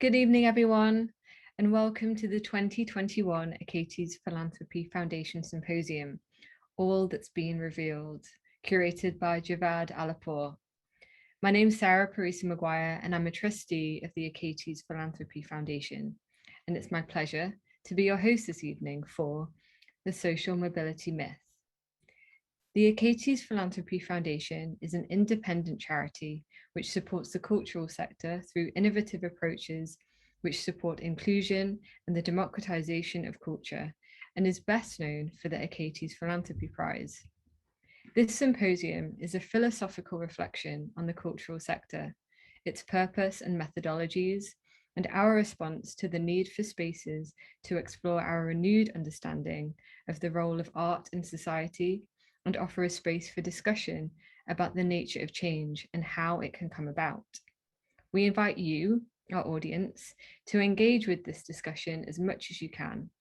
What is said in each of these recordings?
Good evening, everyone, and welcome to the 2021 Achates Philanthropy Foundation Symposium, All That's Been Revealed, curated by Javad Alapur. My name is Sarah Parisi Maguire, and I'm a trustee of the Achates Philanthropy Foundation, and it's my pleasure to be your host this evening for The Social Mobility Myth. The Achates Philanthropy Foundation is an independent charity which supports the cultural sector through innovative approaches which support inclusion and the democratization of culture, and is best known for the Achates Philanthropy Prize. This symposium is a philosophical reflection on the cultural sector, its purpose and methodologies, and our response to the need for spaces to explore our renewed understanding of the role of art in society and offer a space for discussion about the nature of change and how it can come about. We invite you, our audience, to engage with this discussion as much as you can.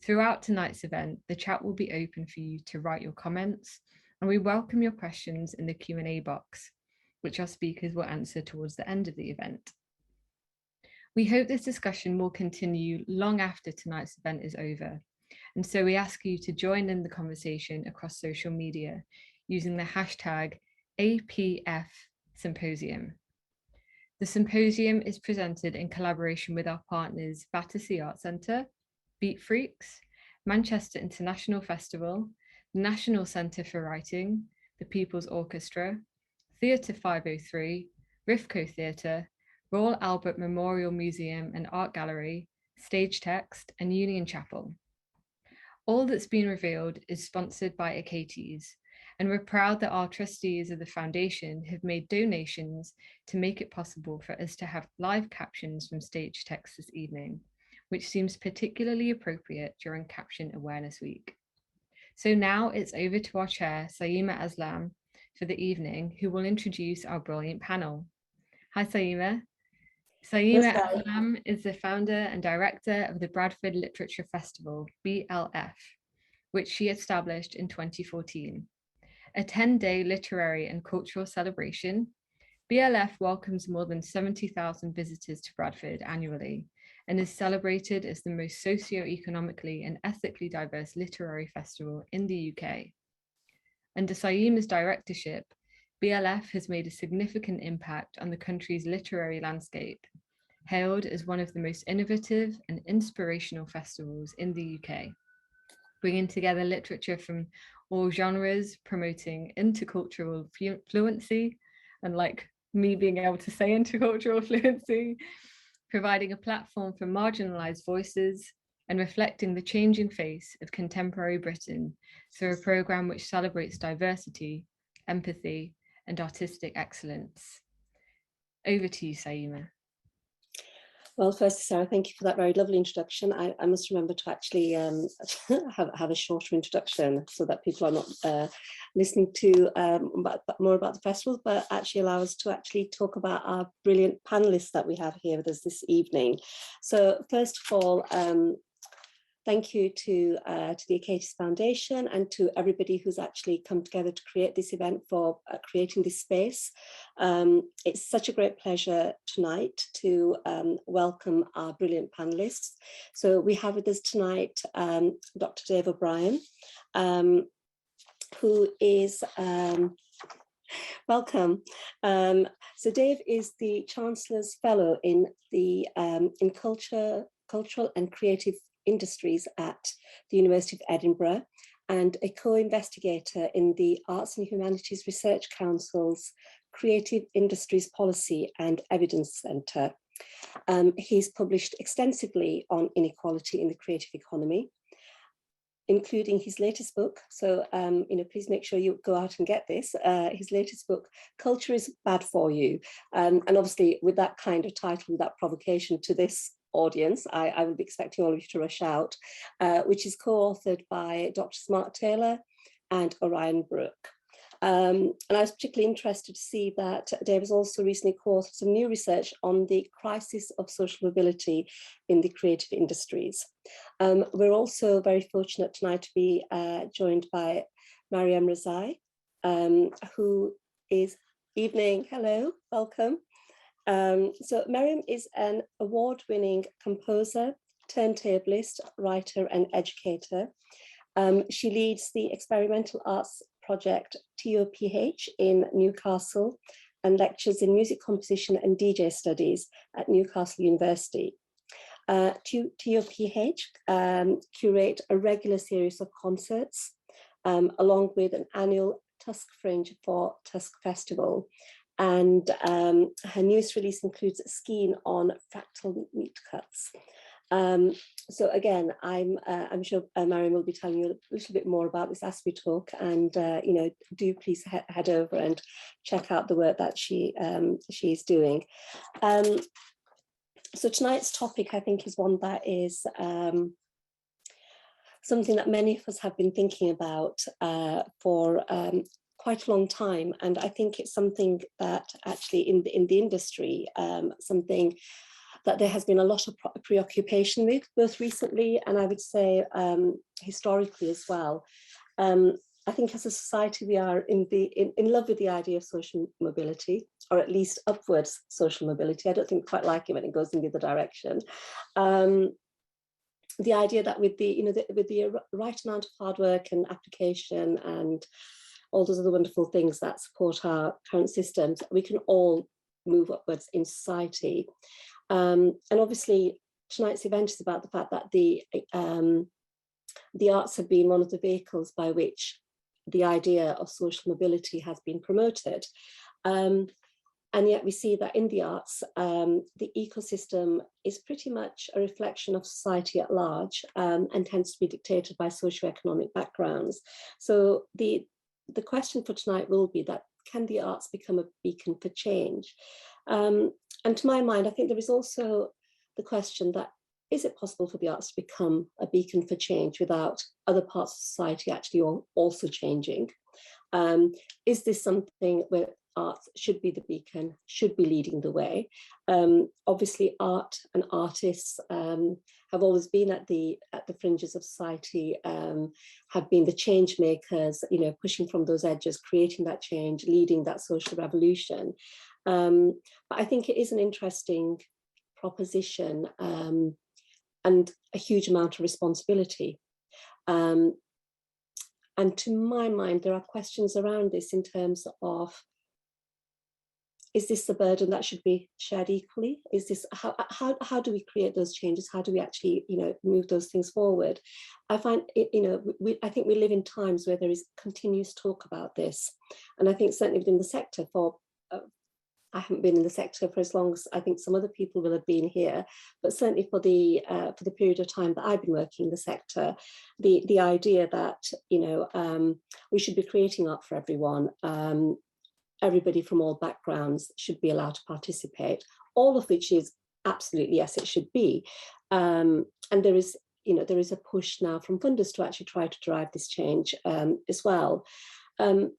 Throughout tonight's event, the chat will be open for you to write your comments, and we welcome your questions in the Q&A box, which our speakers will answer towards the end of the event. We hope this discussion will continue long after tonight's event is over, and so we ask you to join in the conversation across social media using the hashtag APF Symposium. The symposium is presented in collaboration with our partners Battersea Art Centre, Beat Freaks, Manchester International Festival, the National Centre for Writing, the People's Orchestra, Theatre 503, Rifco Theatre, Royal Albert Memorial Museum and Art Gallery, Stage Text, and Union Chapel. All That's Been Revealed is sponsored by Achates, and we're proud that our trustees of the foundation have made donations to make it possible for us to have live captions from Stage Text this evening, which seems particularly appropriate during Caption Awareness Week. So now it's over to our chair, Saima Aslam, for the evening, who will introduce our brilliant panel. Hi, Saima. Saima Aslam is the founder and director of the Bradford Literature Festival, BLF, which she established in 2014. A 10-day literary and cultural celebration, BLF welcomes more than 70,000 visitors to Bradford annually and is celebrated as the most socio-economically and ethically diverse literary festival in the UK. Under Saima's directorship, BLF has made a significant impact on the country's literary landscape, hailed as one of the most innovative and inspirational festivals in the UK, bringing together literature from all genres, promoting intercultural fluency, and like me being able to say intercultural fluency, providing a platform for marginalised voices, and reflecting the changing face of contemporary Britain through a programme which celebrates diversity, empathy, and artistic excellence. Over to you, Saima. Well, first, Sarah, thank you for that very lovely introduction. I must remember to actually have a shorter introduction so that people are not listening to more about the festival, but actually allow us to actually talk about our brilliant panelists that we have here with us this evening. So first of all, thank you to the Achates Foundation and to everybody who's actually come together to create this event for creating this space. It's such a great pleasure tonight to welcome our brilliant panelists. So we have with us tonight Dr. Dave O'Brien, who is welcome. So Dave is the Chancellor's Fellow in the Cultural and Creative Industries at the University of Edinburgh and a co-investigator in the Arts and Humanities Research Council's Creative Industries Policy and Evidence Centre. He's published extensively on inequality in the creative economy, including his latest book. So, please make sure you go out and get this. His latest book, Culture is Bad for You. And obviously with that kind of title, with that provocation to this audience, I will be expecting all of you to rush out, which is co-authored by Dr. Smart Taylor and Orion Brooke. And I was particularly interested to see that Dave has also recently co-authored some new research on the crisis of social mobility in the creative industries. We're also very fortunate tonight to be joined by Mariam Rezai, who is, evening, hello, welcome, So Miriam is an award-winning composer, turntablist, writer, and educator. She leads the experimental arts project TOPH in Newcastle and lectures in music composition and DJ studies at Newcastle University. TOPH curate a regular series of concerts along with an annual Tusk Fringe for Tusk Festival. And her newest release includes Skiing on Fractal Meat Cuts. So again, I'm sure Miriam will be telling you a little bit more about this as we talk, and do please head over and check out the work that she's doing. So tonight's topic, I think, is one that is something that many of us have been thinking about for quite a long time, and I think it's something that actually in the industry, something that there has been a lot of preoccupation with, both recently and I would say historically as well. I think as a society we are in love with the idea of social mobility, or at least upwards social mobility. I don't think we quite like it when it goes in the other direction. The idea that with the right amount of hard work and application and all those other wonderful things that support our current systems, we can all move upwards in society. And obviously tonight's event is about the fact that the arts have been one of the vehicles by which the idea of social mobility has been promoted. And yet we see that in the arts, the ecosystem is pretty much a reflection of society at large, and tends to be dictated by socioeconomic backgrounds. So the question for tonight will be that, can the arts become a beacon for change? And to my mind, I think there is also the question that, is it possible for the arts to become a beacon for change without other parts of society actually also changing? Is this something where arts should be the beacon, should be leading the way? Obviously, art and artists have always been at the fringes of society, have been the change makers, pushing from those edges, creating that change, leading that social revolution. But I think it is an interesting proposition, and a huge amount of responsibility. And to my mind, there are questions around this in terms of, is this the burden that should be shared equally? Is this how do we create those changes? How do we actually move those things forward? I find it, I think we live in times where there is continuous talk about this, and I think certainly within the sector I haven't been in the sector for as long as I think some other people will have been here, but certainly for the period of time that I've been working in the sector, the idea that we should be creating art for everyone. Everybody from all backgrounds should be allowed to participate, all of which is absolutely yes, it should be. And there is a push now from funders to actually try to drive this change as well. And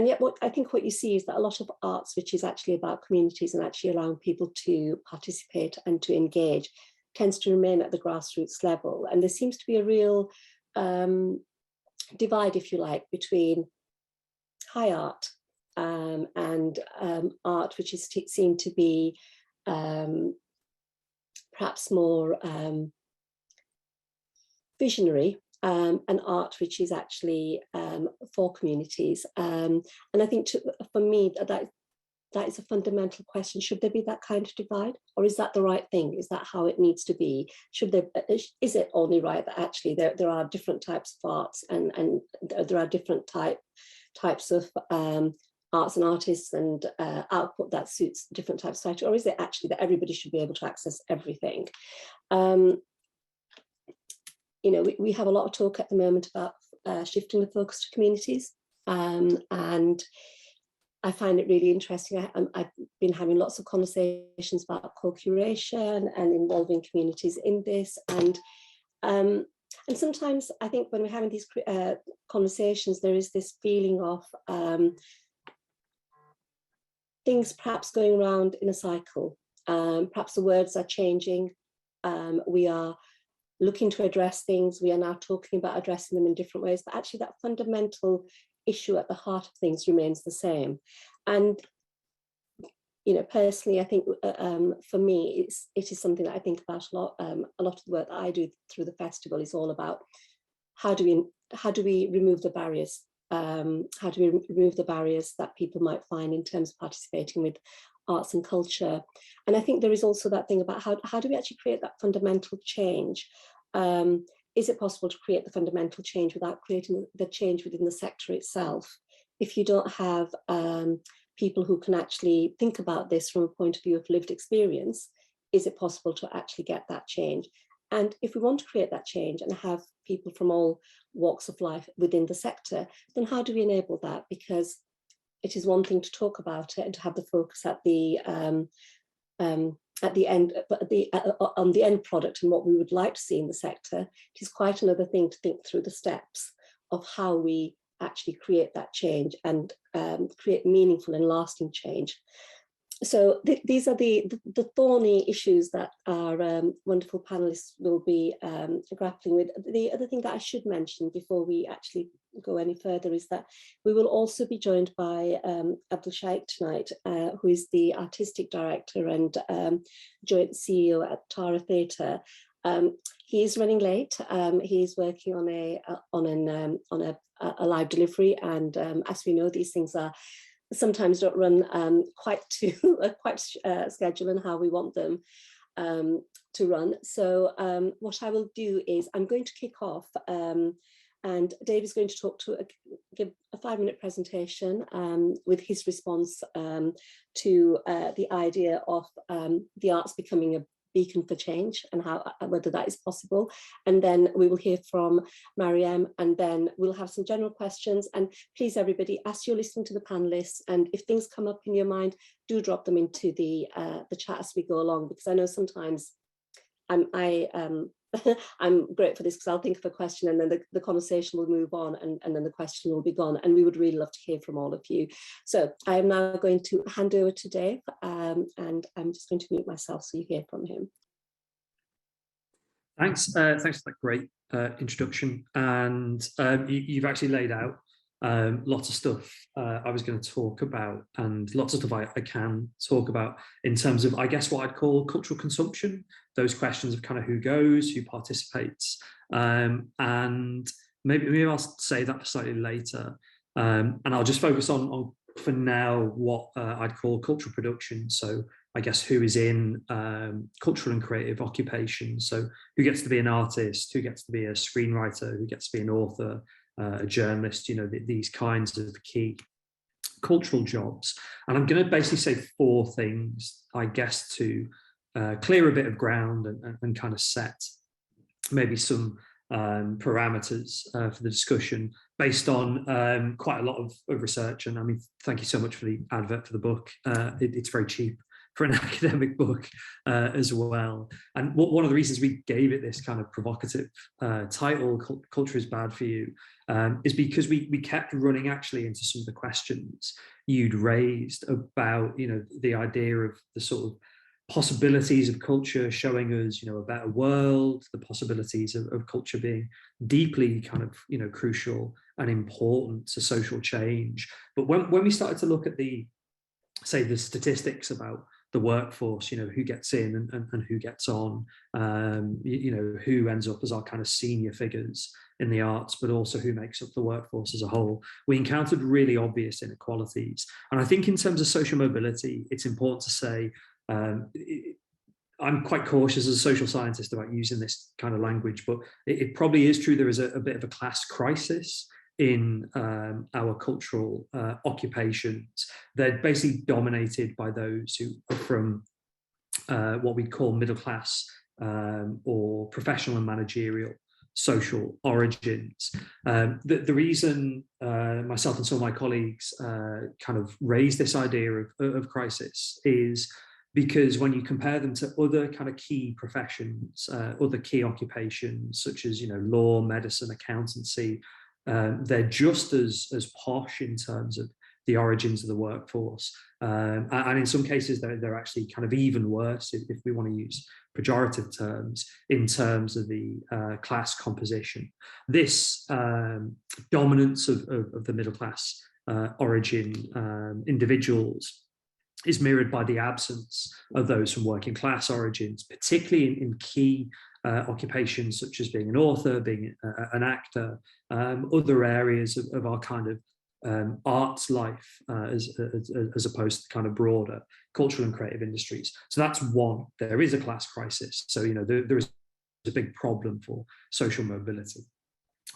yet what you see is that a lot of arts, which is actually about communities and actually allowing people to participate and to engage, tends to remain at the grassroots level. And there seems to be a real divide, if you like, between high art and art which is seen to be perhaps more visionary, and art which is actually for communities. And I think for me that is a fundamental question. Should there be that kind of divide, or is that the right thing? Is that how it needs to be? Is it only right that actually there are different types of arts and there are different types of arts and artists and output that suits different types of society, or is it actually that everybody should be able to access everything? We have a lot of talk at the moment about shifting the focus to communities, and I find it really interesting. I've been having lots of conversations about co-curation and involving communities in this, and sometimes I think when we're having these conversations, there is this feeling of things perhaps going around in a cycle. Perhaps the words are changing. We are looking to address things. We are now talking about addressing them in different ways, but actually that fundamental issue at the heart of things remains the same. And personally, I think for me, it is something that I think about a lot. A lot of the work that I do through the festival is all about how do we remove the barriers? How do we remove the barriers that people might find in terms of participating with arts and culture? And I think there is also that thing about how do we actually create that fundamental change? Is it possible to create the fundamental change without creating the change within the sector itself? If you don't have people who can actually think about this from a point of view of lived experience, is it possible to actually get that change? And if we want to create that change and have people from all walks of life within the sector, then how do we enable that? Because it is one thing to talk about it and to have the focus at the end, but on the end product and what we would like to see in the sector. It is quite another thing to think through the steps of how we actually create that change and create meaningful and lasting change. So these are the thorny issues that our wonderful panelists will be grappling with. The other thing that I should mention before we actually go any further is that we will also be joined by Abdul Shaikh tonight, who is the artistic director and joint CEO at Tara Theatre. He is running late. He is working on a live delivery, and as we know, these things are sometimes don't run quite to schedule and how we want them to run. So what I will do is I'm going to kick off, and Dave is going to give a 5-minute presentation with his response to the idea of the arts becoming a beacon for change and whether that is possible. And then we will hear from Mariam, and then we'll have some general questions. And please, everybody, as you're listening to the panelists, and if things come up in your mind, do drop them into the chat as we go along, because I know sometimes I'm great for this, because I'll think of a question and then the conversation will move on, and then the question will be gone, and we would really love to hear from all of you. So I am now going to hand over to Dave, and I'm just going to mute myself so you hear from him. Thanks for that great introduction, and you've actually laid out lots of stuff I was going to talk about, and lots of stuff I can talk about in terms of, I guess, what I'd call cultural consumption, those questions of kind of who goes, who participates, and maybe I'll say that slightly later, and I'll just focus on for now what I'd call cultural production. So I guess who is in cultural and creative occupations, so who gets to be an artist, who gets to be a screenwriter, who gets to be an author, a journalist, these kinds of key cultural jobs. And I'm going to basically say 4 things, I guess, to clear a bit of ground and kind of set maybe some parameters for the discussion based on quite a lot of research. And I mean, thank you so much for the advert for the book. It's very cheap for an academic book as well. And one of the reasons we gave it this kind of provocative title, Culture is Bad for You, is because we kept running actually into some of the questions you'd raised about, the idea of the sort of possibilities of culture showing us, a better world, the possibilities of culture being deeply kind of, crucial and important to social change. But when we started to look at the statistics about the workforce, who gets in and who gets on, who ends up as our kind of senior figures in the arts, but also who makes up the workforce as a whole, we encountered really obvious inequalities. And I think in terms of social mobility, it's important to say, I'm quite cautious as a social scientist about using this kind of language, but it probably is true there is a bit of a class crisis in our cultural occupations. They're basically dominated by those who are from what we call middle class or professional and managerial social origins. The reason myself and some of my colleagues kind of raise this idea of crisis is because when you compare them to other kind of key professions, other key occupations such as law, medicine, accountancy, they're just as posh in terms of the origins of the workforce, and in some cases they're actually kind of even worse, if we want to use pejorative terms, in terms of the class composition. This dominance of the middle class origin individuals is mirrored by the absence of those from working class origins, particularly in key occupations such as being an author, being an actor, other areas of our kind of arts life as opposed to kind of broader cultural and creative industries. So that's one. There is a class crisis. So, you know, there is a big problem for social mobility.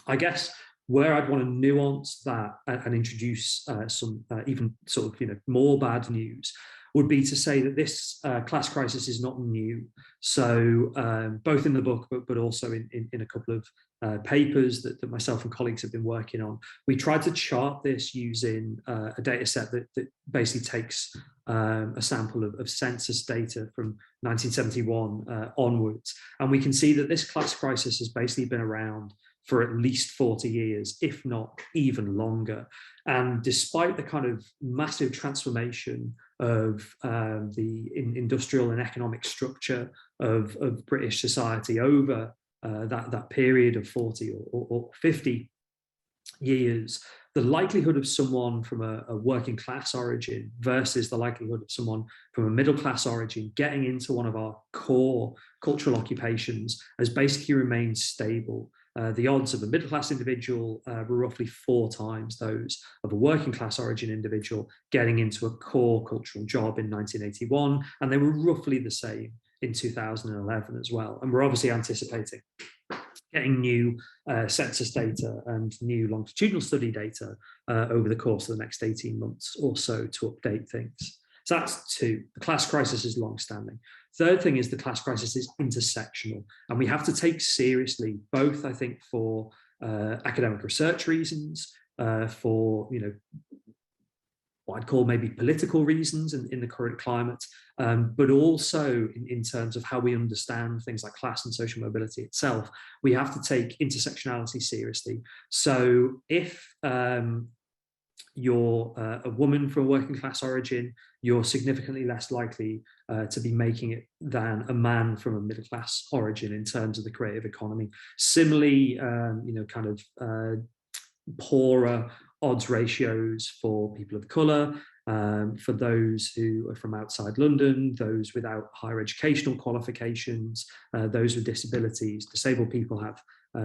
I guess where I'd want to nuance that and introduce some even sort of, you know, more bad news would be to say that this class crisis is not new. So both in the book, but also in a couple of papers that myself and colleagues have been working on, we tried to chart this using a data set that basically takes a sample of census data from 1971 onwards. And we can see that this class crisis has basically been around for at least 40 years, if not even longer. And despite the kind of massive transformation of the industrial and economic structure of British society over that period of 40 or 50 years, the likelihood of someone from a working class origin versus the likelihood of someone from a middle class origin getting into one of our core cultural occupations has basically remained stable. The odds of a middle class individual were roughly 4 times those of a working class origin individual getting into a core cultural job in 1981, and they were roughly the same in 2011 as well. And we're obviously anticipating getting new census data and new longitudinal study data over the course of the next 18 months or so to update things. So that's 2. The class crisis is long-standing. Third thing is the class crisis is intersectional, and we have to take seriously both, I think, for academic research reasons, for, you know, what I'd call maybe political reasons in the current climate, but also in terms of how we understand things like class and social mobility itself. We have to take intersectionality seriously. So if you're a woman from a working class origin, you're significantly less likely to be making it than a man from a middle class origin in terms of the creative economy. Similarly, you know, kind of poorer odds ratios for people of colour, for those who are from outside London, those without higher educational qualifications, those with disabilities. Disabled people have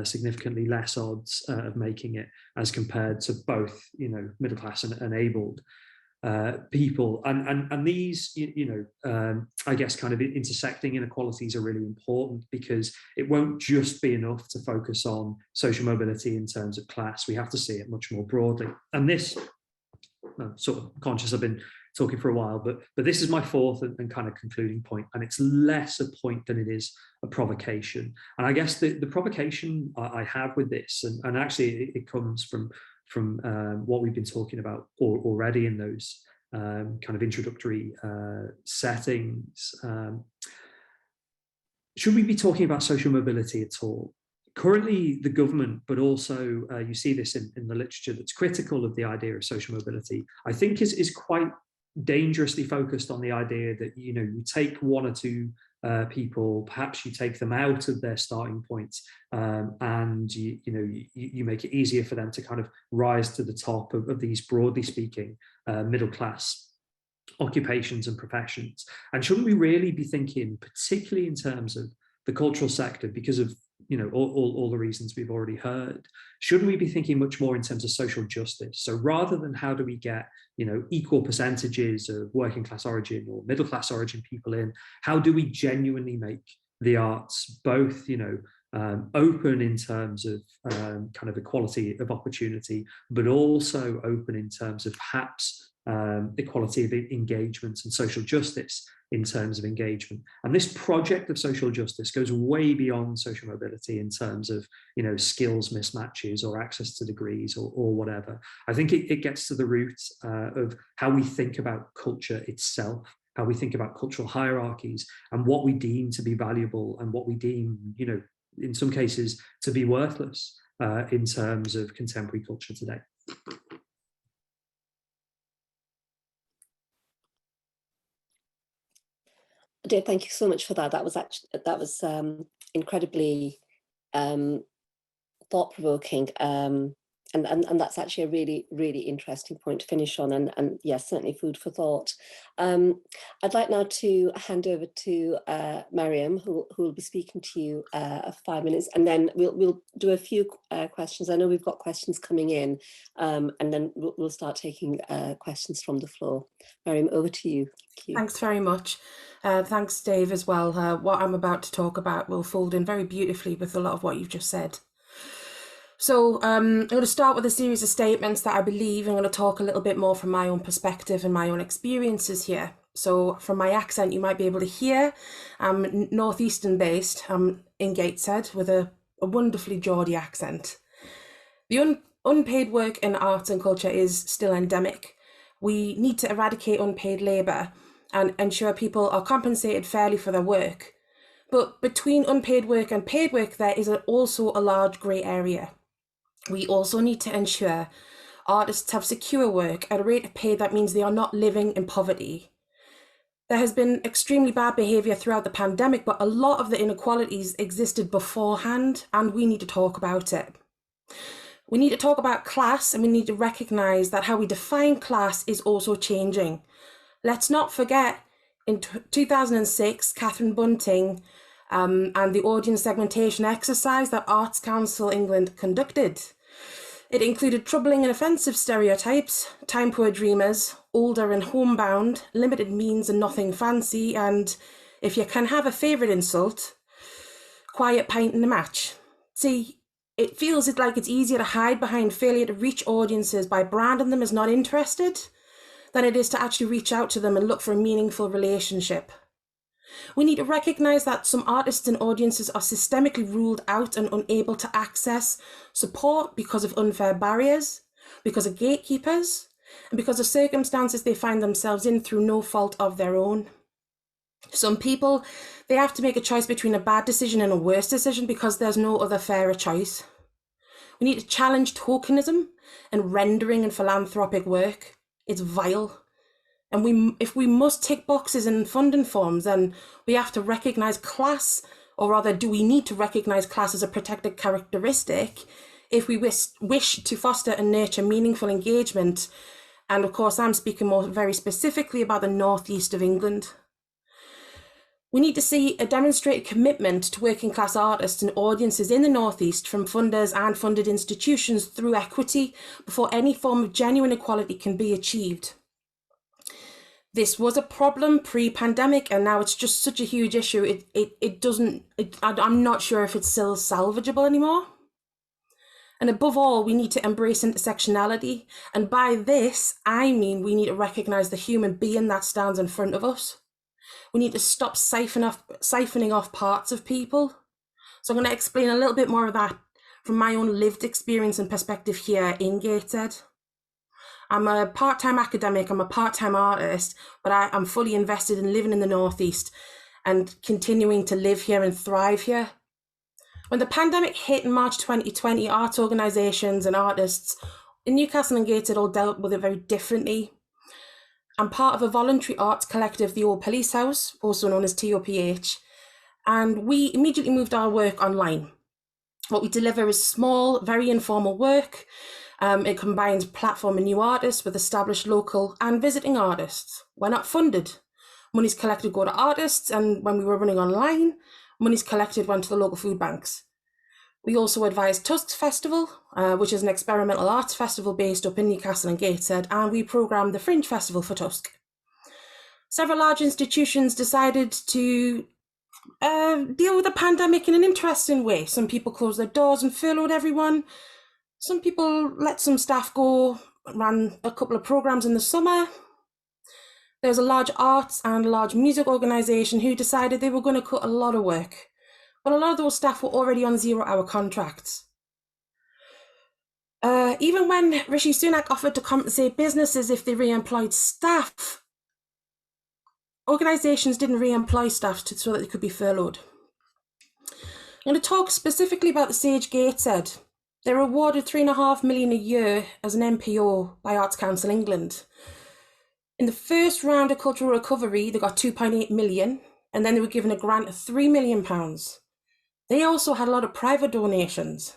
significantly less odds of making it as compared to both, you know, middle class and abled people. And these, you know, I guess kind of intersecting inequalities are really important, because it won't just be enough to focus on social mobility in terms of class. We have to see it much more broadly. And this, I'm sort of conscious I've been talking for a while, but this is my 4th and kind of concluding point, and it's less a point than it is a provocation. And I guess the provocation I have with this, and actually it comes from what we've been talking about already in those kind of introductory settings. Should we be talking about social mobility at all? Currently, the government, but also you see this in the literature that's critical of the idea of social mobility, I think is quite dangerously focused on the idea that, you know, you take 1 or 2 people, perhaps you take them out of their starting point, and you make it easier for them to kind of rise to the top of these, broadly speaking, middle class occupations and professions. And shouldn't we really be thinking, particularly in terms of the cultural sector, because of, you know, all the reasons we've already heard, shouldn't we be thinking much more in terms of social justice? So rather than how do we get, you know, equal percentages of working class origin or middle class origin people in, how do we genuinely make the arts both, you know, open in terms of kind of equality of opportunity, but also open in terms of perhaps equality of engagement and social justice in terms of engagement. And this project of social justice goes way beyond social mobility in terms of, you know, skills mismatches or access to degrees or whatever. I think it gets to the root of how we think about culture itself, how we think about cultural hierarchies, and what we deem to be valuable and what we deem, you know, in some cases to be worthless in terms of contemporary culture today. Dave, thank you so much for that. That was incredibly thought-provoking. and that's actually a really, really interesting point to finish on, and yes, certainly food for thought. I'd like now to hand over to Mariam, who will be speaking to you 5 minutes, and then we'll do a few questions. I know we've got questions coming in, and then we'll start taking questions from the floor. Mariam, over to you. Thank you. Thanks very much. Thanks, Dave, as well. What I'm about to talk about will fold in very beautifully with a lot of what you've just said. So I'm going to start with a series of statements that I believe I'm going to talk a little bit more from my own perspective and my own experiences here. So from my accent, you might be able to hear I'm northeastern based. I'm in Gateshead with a wonderfully Geordie accent. The unpaid work in arts and culture is still endemic. We need to eradicate unpaid labour and ensure people are compensated fairly for their work. But between unpaid work and paid work, there is also a large grey area. We also need to ensure artists have secure work at a rate of pay that means they are not living in poverty. There has been extremely bad behaviour throughout the pandemic, but a lot of the inequalities existed beforehand, and we need to talk about it. We need to talk about class, and we need to recognise that how we define class is also changing. Let's not forget, in 2006, Catherine Bunting and the audience segmentation exercise that Arts Council England conducted. It included troubling and offensive stereotypes, time-poor dreamers, older and homebound, limited means and nothing fancy, and if you can have a favourite insult, quiet pint in the match. See, it feels like it's easier to hide behind failure to reach audiences by branding them as not interested than it is to actually reach out to them and look for a meaningful relationship. We need to recognise that some artists and audiences are systemically ruled out and unable to access support because of unfair barriers, because of gatekeepers, and because of circumstances they find themselves in through no fault of their own. Some people, they have to make a choice between a bad decision and a worse decision because there's no other fairer choice. We need to challenge tokenism and rendering and philanthropic work. It's vile. And if we must tick boxes in funding forms, then we have to recognise class, or rather, do we need to recognise class as a protected characteristic if we wish to foster and nurture meaningful engagement? And of course, I'm speaking more very specifically about the northeast of England. We need to see a demonstrated commitment to working class artists and audiences in the northeast from funders and funded institutions through equity before any form of genuine equality can be achieved. This was a problem pre-pandemic, and now it's just such a huge issue. I'm not sure if it's still salvageable anymore. And above all, we need to embrace intersectionality. And by this, I mean we need to recognise the human being that stands in front of us. We need to stop siphoning off parts of people. So I'm going to explain a little bit more of that from my own lived experience and perspective here in Gateshead. I'm a part-time academic, I'm a part-time artist, but I'm fully invested in living in the northeast and continuing to live here and thrive here. When the pandemic hit in March 2020, arts organisations and artists in Newcastle and Gateshead all dealt with it very differently. I'm part of a voluntary arts collective, the Old Police House, also known as TOPH, and we immediately moved our work online. What we deliver is small, very informal work. It combines platform and new artists with established local and visiting artists. We're not funded. Monies collected go to artists, and when we were running online, monies collected went to the local food banks. We also advise Tusk Festival, which is an experimental arts festival based up in Newcastle and Gateshead, and we programmed the Fringe Festival for Tusk. Several large institutions decided to deal with the pandemic in an interesting way. Some people closed their doors and furloughed everyone. Some people let some staff go, ran a couple of programs in the summer. There was a large arts and a large music organisation who decided they were going to cut a lot of work. But a lot of those staff were already on 0-hour contracts. Even when Rishi Sunak offered to compensate businesses if they re-employed staff, organisations didn't re-employ staff so that they could be furloughed. I'm going to talk specifically about the Sage Gateshead. They're awarded £3.5 million a year as an NPO by Arts Council England. In the first round of cultural recovery, they got 2.8 million, and then they were given a grant of £3 million. They also had a lot of private donations.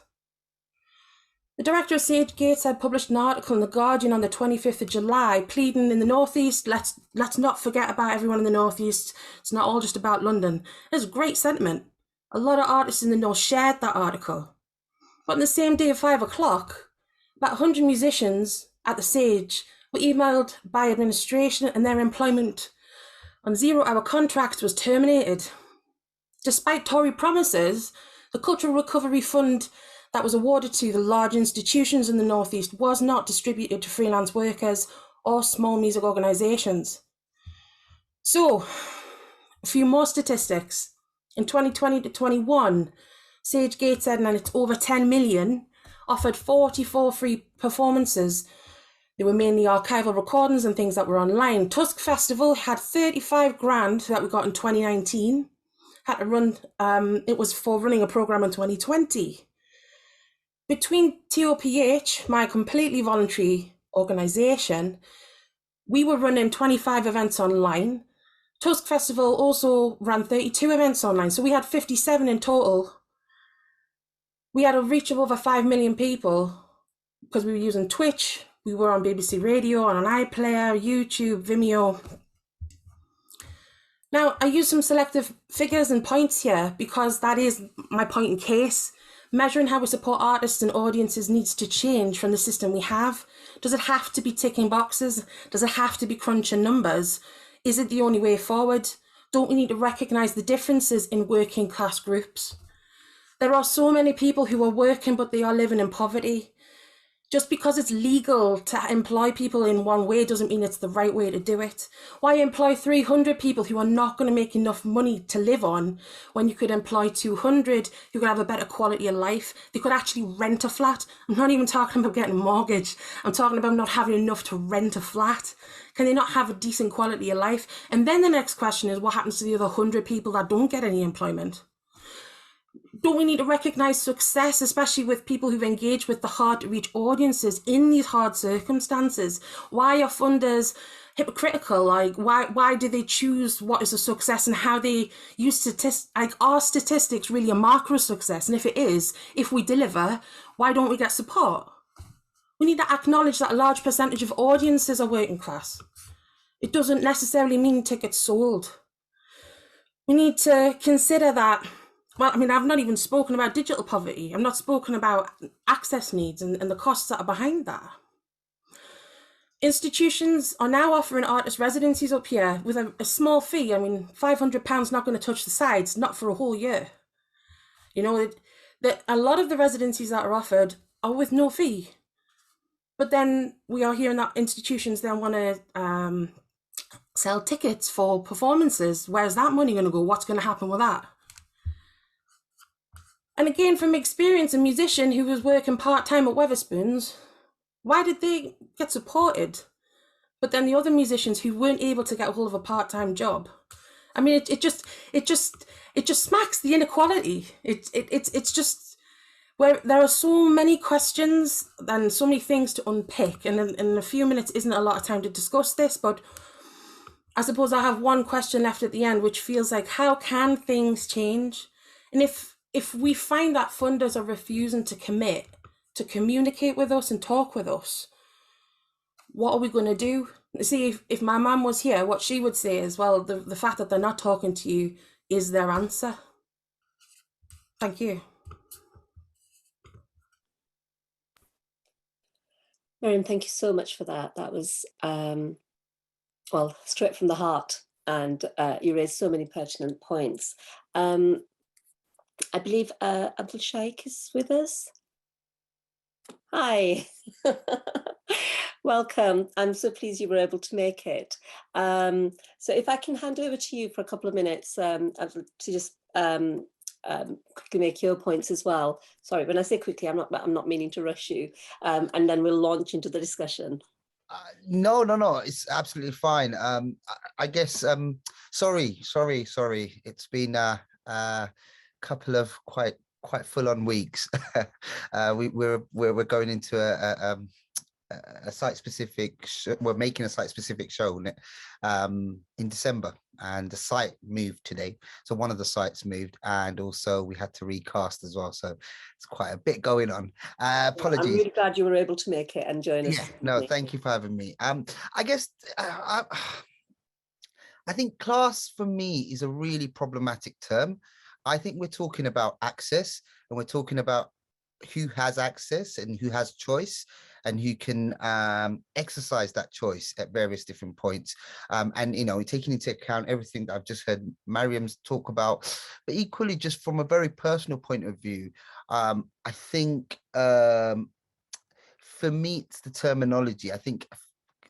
The director of Sage Gateshead published an article in The Guardian on the 25th of July, pleading in the Northeast, let's not forget about everyone in the Northeast. It's not all just about London. There's a great sentiment. A lot of artists in the North shared that article. But on the same day at 5 o'clock, about 100 musicians at the Sage were emailed by administration and their employment on 0-hour contracts was terminated. Despite Tory promises, the Cultural Recovery Fund that was awarded to the large institutions in the Northeast was not distributed to freelance workers or small music organisations. So, a few more statistics. In 2020 to 21, Sage Gateshead and its over 10 million offered 44 free performances. They were mainly archival recordings and things that were online. Tusk Festival had 35 grand that we got in 2019. Had to run, it was for running a programme in 2020. Between TOPH, my completely voluntary organisation, we were running 25 events online. Tusk Festival also ran 32 events online, so we had 57 in total. We had a reach of over 5 million people because we were using Twitch, we were on BBC Radio, on an iPlayer, YouTube, Vimeo. Now, I use some selective figures and points here because that is my point in case. Measuring how we support artists and audiences needs to change from the system we have. Does it have to be ticking boxes? Does it have to be crunching numbers? Is it the only way forward? Don't we need to recognise the differences in working class groups? There are so many people who are working, but they are living in poverty. Just because it's legal to employ people in one way doesn't mean it's the right way to do it. Why employ 300 people who are not going to make enough money to live on when you could employ 200 who could have a better quality of life? They could actually rent a flat. I'm not even talking about getting a mortgage. I'm talking about not having enough to rent a flat. Can they not have a decent quality of life? And then the next question is, what happens to the other 100 people that don't get any employment? Don't we need to recognise success, especially with people who've engaged with the hard-to-reach audiences in these hard circumstances? Why are funders hypocritical? Like, why do they choose what is a success and how they use statistics? Like, are statistics really a marker of success? And if it is, if we deliver, why don't we get support? We need to acknowledge that a large percentage of audiences are working class. It doesn't necessarily mean tickets sold. We need to consider that. Well, I mean, I've not even spoken about digital poverty. I've not spoken about access needs and the costs that are behind that. Institutions are now offering artist residencies up here with a small fee. I mean, £500 not going to touch the sides, not for a whole year. You know, a lot of the residencies that are offered are with no fee. But then we are hearing that institutions then want to sell tickets for performances. Where's that money going to go? What's going to happen with that? And again, from experience, a musician who was working part-time at Wetherspoons, why did they get supported? But then the other musicians who weren't able to get a hold of a part-time job, I mean, it just smacks the inequality. It's just where there are so many questions and so many things to unpick. And in a few minutes isn't a lot of time to discuss this, but I suppose I have one question left at the end, which feels like, how can things change? And if we find that funders are refusing to commit, to communicate with us and talk with us, what are we going to do? See, if my mum was here, what she would say is, well, the fact that they're not talking to you is their answer. Thank you. Miriam, thank you so much for that. That was, well, straight from the heart, and you raised so many pertinent points. I believe Abdul Shaikh is with us. Hi. Welcome. I'm so pleased you were able to make it. So if I can hand over to you for a couple of minutes to just quickly make your points as well. Sorry, when I say quickly, I'm not meaning to rush you. And then we'll launch into the discussion. No, it's absolutely fine. I guess sorry. It's been a couple of quite full-on weeks. We're going into a site-specific. We're making a site-specific show in December, and the site moved today. So one of the sites moved, and also we had to recast as well. So it's quite a bit going on. Apologies. I'm really glad you were able to make it and join us. Yeah, no, thank you for having me. I guess I think class for me is a really problematic term. I think we're talking about access, and we're talking about who has access and who has choice and who can exercise that choice at various different points. And, you know, taking into account everything that I've just heard Mariam's talk about, but equally just from a very personal point of view, I think for me, it's the terminology. I think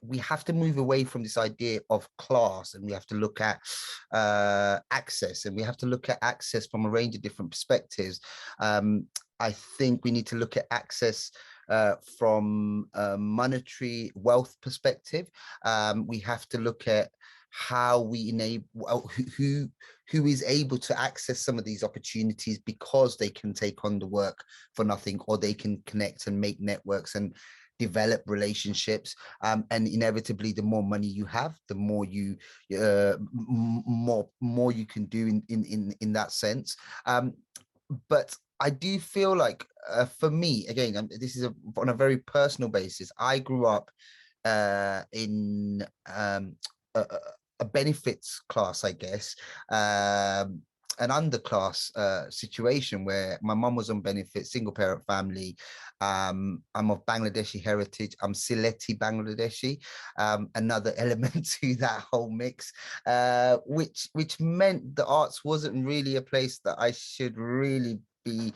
we have to move away from this idea of class, and we have to look at access, and we have to look at access from a range of different perspectives. I think we need to look at access from a monetary wealth perspective. We have to look at how we enable who is able to access some of these opportunities because they can take on the work for nothing, or they can connect and make networks and develop relationships, and inevitably the more money you have, the more you more you can do in that sense. But I do feel like for me, again, this is on a very personal basis. I grew up in a benefits class, I guess, an underclass situation where my mum was on benefits, single parent family. I'm of Bangladeshi heritage. I'm Sylheti Bangladeshi, another element to that whole mix, which meant the arts wasn't really a place that I should really be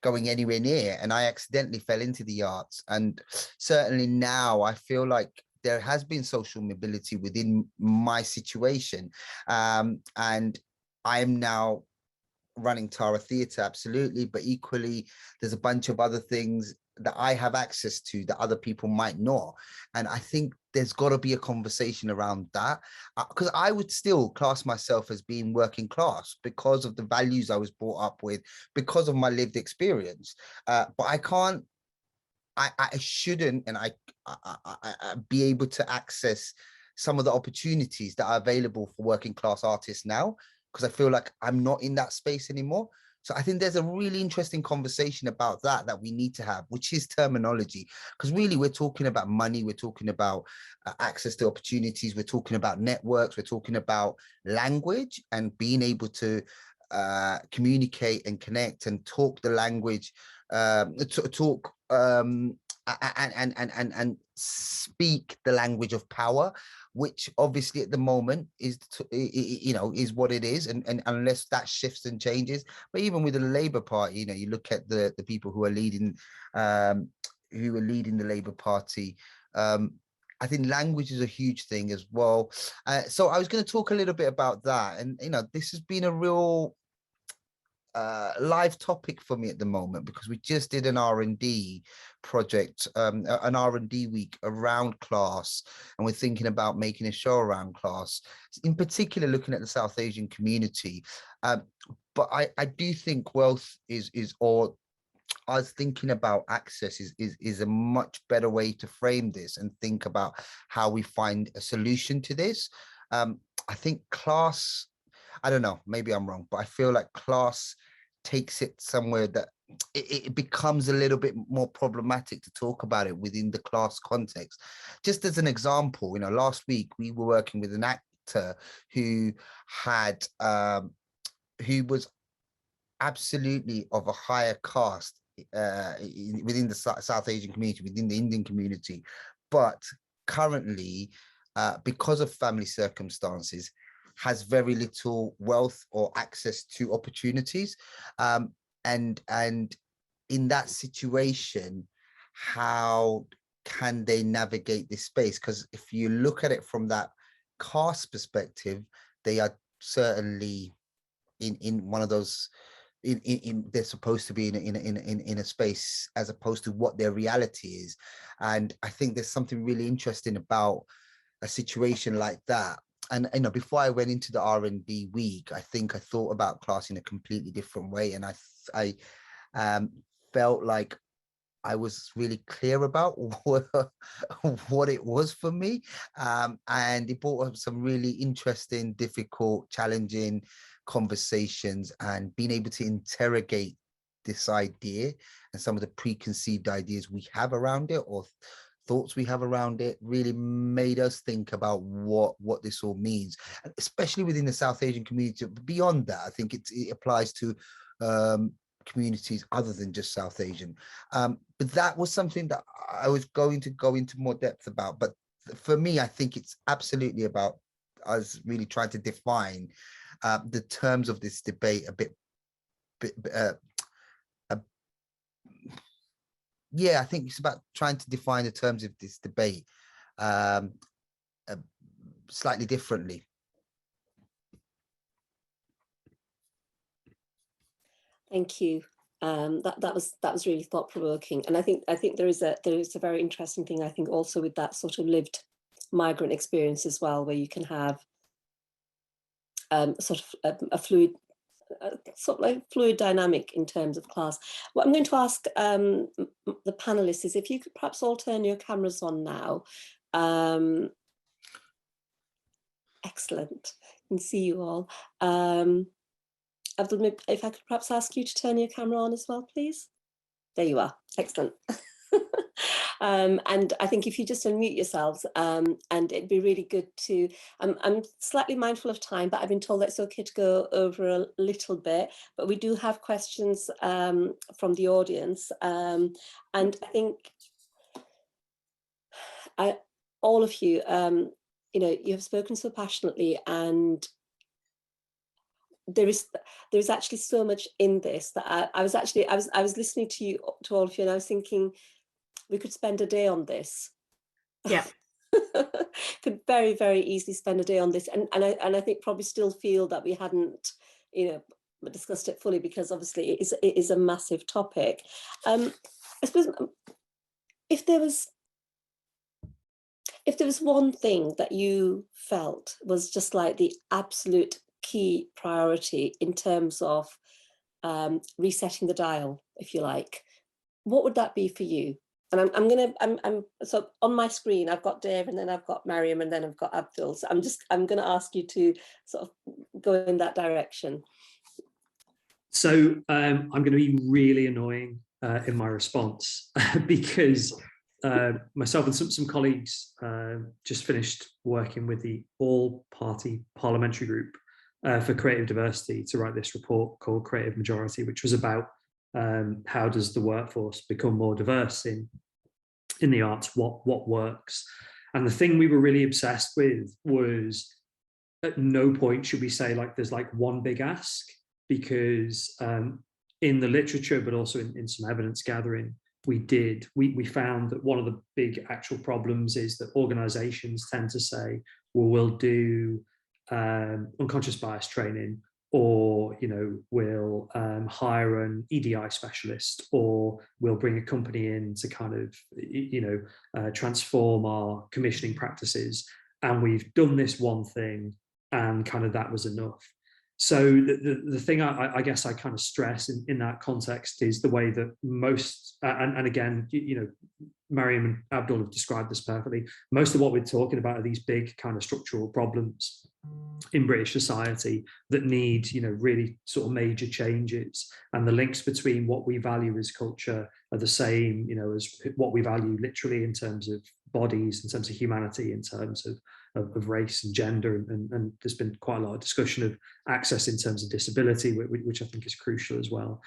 going anywhere near, and I accidentally fell into the arts. And certainly now I feel like there has been social mobility within my situation, and I am now running Tara Theatre, absolutely, but equally there's a bunch of other things that I have access to that other people might not. And I think there's got to be a conversation around that, because I would still class myself as being working class because of the values I was brought up with, because of my lived experience. But I can't, I shouldn't, and I be able to access some of the opportunities that are available for working class artists now, because I feel like I'm not in that space anymore. So I think there's a really interesting conversation about that we need to have, which is terminology, because really we're talking about money, we're talking about access to opportunities, we're talking about networks, we're talking about language and being able to communicate and connect and talk the language, talk and speak the language of power, which obviously at the moment is, you know, is what it is, and unless that shifts and changes. But even with the Labour Party, you know, you look at the people who are leading the Labour Party. I think language is a huge thing as well. So I was going to talk a little bit about that, and you know, this has been a real live topic for me at the moment, because we just did an R&D project, an R&D week around class, and we're thinking about making a show around class, in particular looking at the South Asian community. But I do think wealth is or I was thinking about access is a much better way to frame this and think about how we find a solution to this. I think class, I don't know, maybe I'm wrong, but I feel like class takes it somewhere that it becomes a little bit more problematic to talk about it within the class context. Just as an example, you know, last week we were working with an actor who had, who was absolutely of a higher caste within the South Asian community, within the Indian community, but currently, because of family circumstances, has very little wealth or access to opportunities. And in that situation, how can they navigate this space? Because if you look at it from that caste perspective, they are certainly in one of those, they're supposed to be in a space as opposed to what their reality is. And I think there's something really interesting about a situation like that. And you know, before I went into the R&D week, I think I thought about class in a completely different way, and I felt like I was really clear about what it was for me. And it brought up some really interesting, difficult, challenging conversations, and being able to interrogate this idea and some of the preconceived ideas we have around it, or thoughts we have around it, really made us think about what this all means, and especially within the South Asian community. But beyond that, I think it applies to communities other than just South Asian. But that was something that I was going to go into more depth about. But for me, I think it's absolutely about us really trying to define the terms of this debate a bit. Yeah, I think it's about trying to define the terms of this debate slightly differently. Thank you. That was really thought provoking, and I think there is a very interesting thing, I think, also with that sort of lived migrant experience as well, where you can have sort of a fluid. Sort of like fluid dynamic in terms of class. What I'm going to ask the panelists is if you could perhaps all turn your cameras on now. Excellent, I can see you all. Abdul, if I could perhaps ask you to turn your camera on as well, please. There you are, excellent. And I think if you just unmute yourselves, and it'd be really good to, I'm slightly mindful of time, but I've been told that it's okay to go over a little bit, but we do have questions from the audience. And I think all of you, you know, you have spoken so passionately, and there is actually so much in this that I was listening to all of you, and I was thinking, we could spend a day on this. Yeah. Could very, very easily spend a day on this. And I think probably still feel that we hadn't, you know, discussed it fully, because obviously it is a massive topic. I suppose if there was one thing that you felt was just like the absolute key priority in terms of resetting the dial, if you like, what would that be for you? And I'm so on my screen I've got Dave, and then I've got Mariam, and then I've got Abdul. So I'm gonna ask you to sort of go in that direction. So I'm going to be really annoying in my response because myself and some colleagues just finished working with the all-party parliamentary group for creative diversity to write this report called Creative Majority, which was about how does the workforce become more diverse in the arts, what works. And the thing we were really obsessed with was, at no point should we say like there's like one big ask, because in the literature, but also in some evidence gathering we found that one of the big actual problems is that organizations tend to say, well, we'll do unconscious bias training, or we'll hire an EDI specialist, or we'll bring a company in to kind of transform our commissioning practices, and we've done this one thing and kind of that was enough. So the thing I guess I kind of stress in that context is the way that most, and again, Mariam and Abdul have described this perfectly, most of what we're talking about are these big kind of structural problems in British society that need, really sort of major changes. And the links between what we value as culture are the same, as what we value literally in terms of bodies, in terms of humanity, in terms of race and gender. And there's been quite a lot of discussion of access in terms of disability, which I think is crucial as well.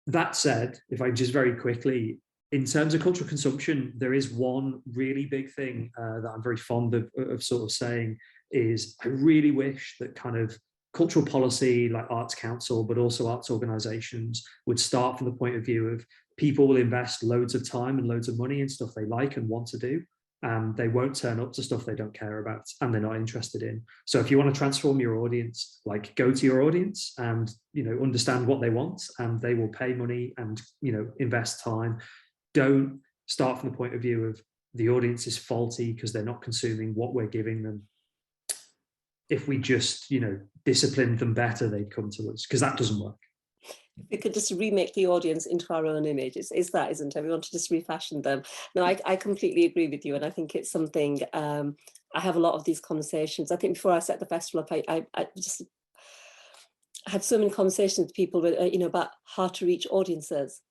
That said, if I just very quickly, in terms of cultural consumption, there is one really big thing that I'm very fond of sort of saying is, I really wish that kind of cultural policy like Arts Council, but also arts organizations, would start from the point of view of people will invest loads of time and loads of money in stuff they like and want to do. They won't turn up to stuff they don't care about and they're not interested in. So if you want to transform your audience, like go to your audience and understand what they want, and they will pay money and invest time. Don't start from the point of view of the audience is faulty because they're not consuming what we're giving them. If we just disciplined them better, they'd come to us, because that doesn't work. We could just remake the audience into our own image. It's that, isn't it? We want to just refashion them. No, I completely agree with you, and I think it's something. I have a lot of these conversations. I think before I set the festival up, I just had so many conversations with people with, about hard to reach audiences.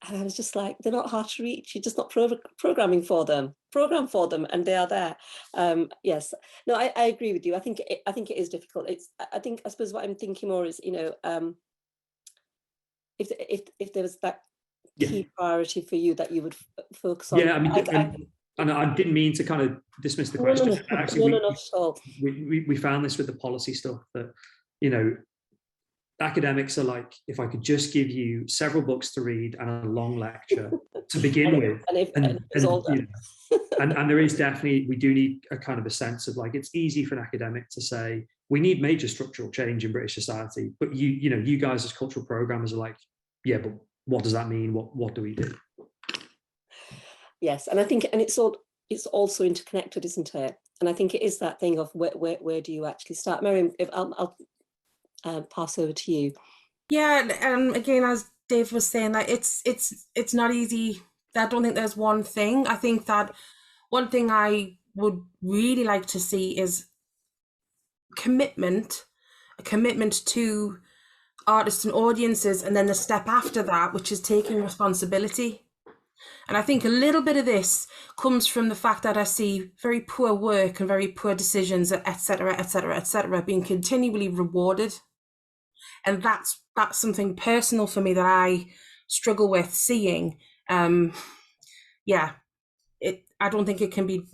And I was just like, they're not hard to reach. You're just not programming for them. Program for them, and they are there. Yes, no, I agree with you. I think it is difficult. I suppose what I'm thinking more is, if there was that key priority for you that you would focus on. Yeah, I mean, and I didn't mean to kind of dismiss the question. No, Actually, not at all. We found this with the policy stuff that, academics are like, if I could just give you several books to read and a long lecture to begin with, and there is definitely, we do need a kind of a sense of like, it's easy for an academic to say, we need major structural change in British society, but you guys as cultural programmers are like, yeah, but what does that mean? What do we do? Yes, and I think, and it's also interconnected, isn't it? And I think it is that thing of where do you actually start? Miriam, if I'll pass over to you. Yeah, and again, as Dave was saying, that it's not easy. I don't think there's one thing. I think that one thing I would really like to see is a commitment to artists and audiences, and then the step after that, which is taking responsibility. And I think a little bit of this comes from the fact that I see very poor work and very poor decisions, etc., being continually rewarded. And that's something personal for me that I struggle with seeing. I don't think it can be